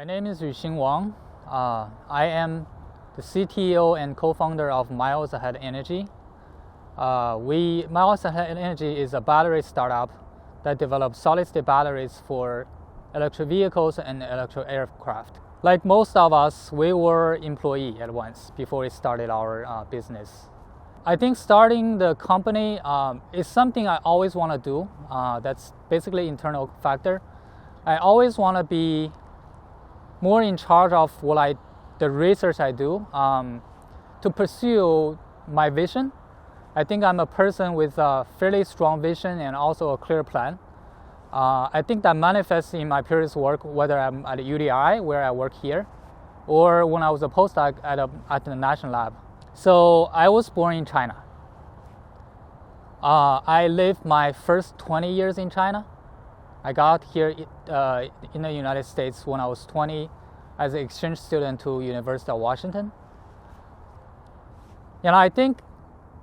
My name is Yuxing Wang. I am the CTO and co-founder of MilesAhead Energy. MilesAhead Energy is a battery startup that develops solid-state batteries for electric vehicles and electric aircraft. Like most of us, we were employees at once before we started our business. I think starting the company is something I always want to do. That's basically internal factor. I always want to be more in charge of the research I do to pursue my vision. I think I'm a person with a fairly strong vision and also a clear plan. I think that manifests in my previous work, whether I'm at UDI, where I work here, or when I was a postdoc at the National Lab. So I was born in China. I lived my first 20 years in China. I got here in the United States when I was 20 as an exchange student to University of Washington. And I think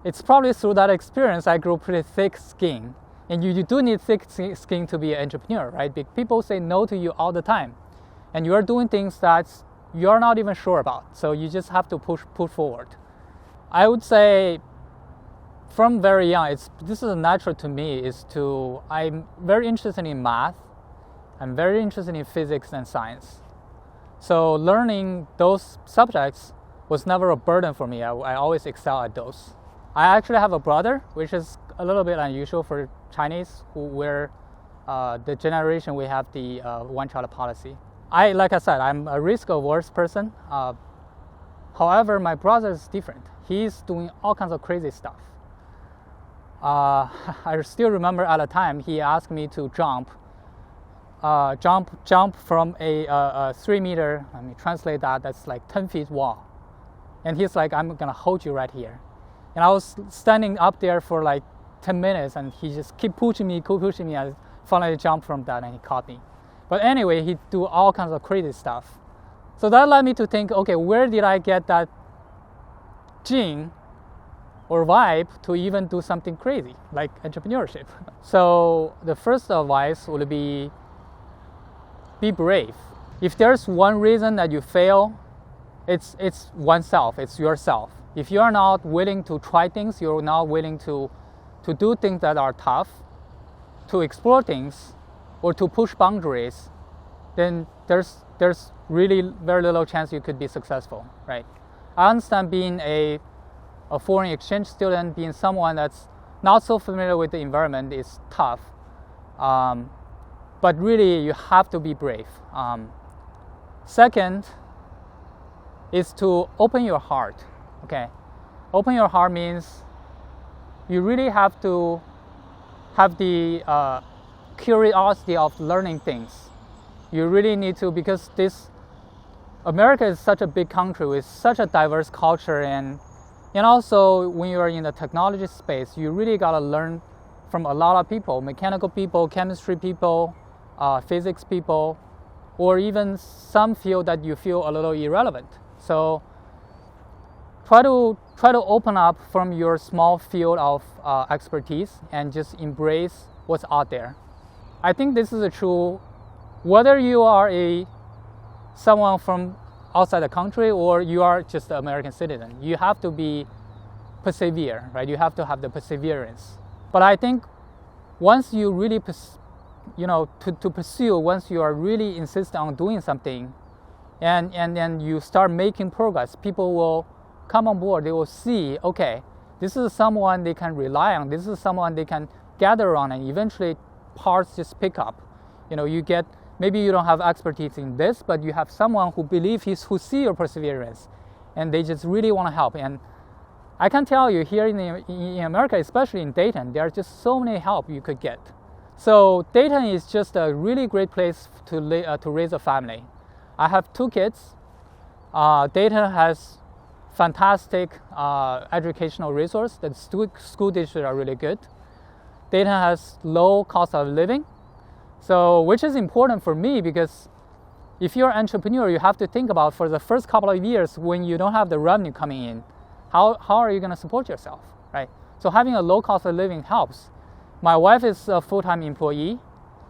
it's probably through that experience I grew pretty thick skin. And you do need thick skin to be an entrepreneur, right? People say no to you all the time. And you're doing things that you're not even sure about. So you just have to push forward. I would say from very young, this is natural to me, I'm very interested in math. I'm very interested in physics and science. So learning those subjects was never a burden for me. I always excel at those. I actually have a brother, which is a little bit unusual for Chinese, we're the generation we have the one-child policy. Like I said, I'm a risk-averse person. However, my brother is different. He's doing all kinds of crazy stuff. I still remember at a time he asked me to jump from a 3 meter. Let me translate that. That's like 10 feet wall. And he's like, "I'm gonna hold you right here." And I was standing up there for like 10 minutes, and he just keep pushing me. I finally jumped from that, and he caught me. But anyway, he do all kinds of crazy stuff. So that led me to think, okay, where did I get that gene or vibe to even do something crazy like entrepreneurship? So the first advice would be brave. If there's one reason that you fail, it's oneself, it's yourself. If you're not willing to try things, you're not willing to do things that are tough, to explore things, or to push boundaries, then there's really very little chance you could be successful, right? I understand being a foreign exchange student, being someone that's not so familiar with the environment is tough, but really you have to be brave. Second is to open your heart, okay? Open your heart means you really have to have the curiosity of learning things. You really need to, because America is such a big country with such a diverse culture, and also when you are in the technology space, you really gotta learn from a lot of people, mechanical people, chemistry people, physics people, or even some field that you feel a little irrelevant. So try to open up from your small field of expertise and just embrace what's out there. I think this is true whether you are someone from outside the country or you are just an American citizen. You have to persevere, right? You have to have the perseverance. But I think once you really to pursue, once you are really insistent on doing something, and then you start making progress, people will come on board. They will see, okay, this is someone they can rely on. This is someone they can gather on, and eventually parts just pick up. Maybe you don't have expertise in this, but you have someone who who see your perseverance, and they just really want to help. And I can tell you, here in America, especially in Dayton, there are just so many help you could get. So Dayton is just a really great place to raise a family. I have 2 kids. Dayton has fantastic educational resource. The school districts are really good. Dayton has low cost of living, so which is important for me, because if you're an entrepreneur, you have to think about for the first couple of years when you don't have the revenue coming in, how are you going to support yourself, right? So having a low cost of living helps. My wife is a full-time employee,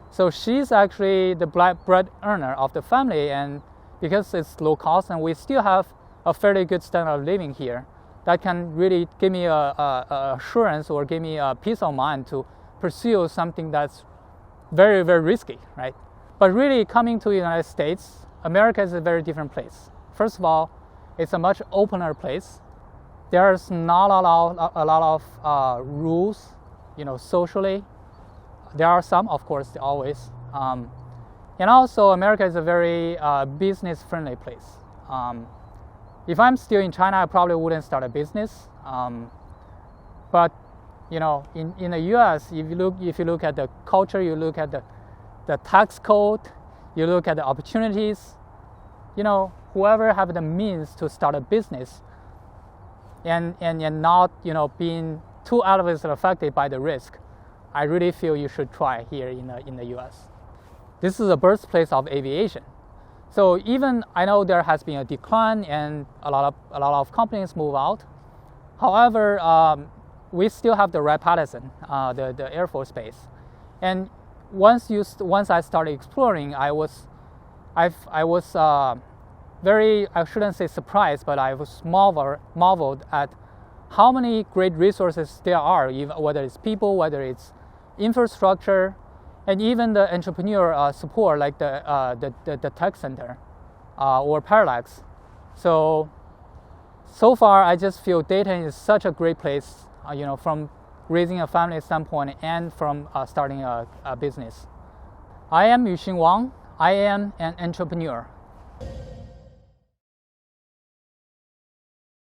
so she's actually the bread earner of the family, and because it's low cost and we still have a fairly good standard of living here, that can really give me a assurance or give me a peace of mind to pursue something that's very, very risky, right? But really coming to the United States, America is a very different place. First of all, it's a much opener place. There's not a lot of rules, socially. There are some, of course, always. And also, America is a very business-friendly place. If I'm still in China, I probably wouldn't start a business. But in the U.S., if you look at the culture, you look at the tax code, you look at the opportunities. Whoever have the means to start a business, and not being too adversely affected by the risk, I really feel you should try here in the U.S. This is the birthplace of aviation. So even I know there has been a decline and a lot of companies move out. However, we still have the Wright-Patterson, the Air Force base. And once I started exploring, I was very, I shouldn't say surprised, but I was marveled at how many great resources there are, whether it's people, whether it's infrastructure, and even the entrepreneur support, like the tech center or Parallax. So far, I just feel Dayton is such a great place, from raising a family standpoint and from starting a business. I am Yuxing Wang. I am an entrepreneur.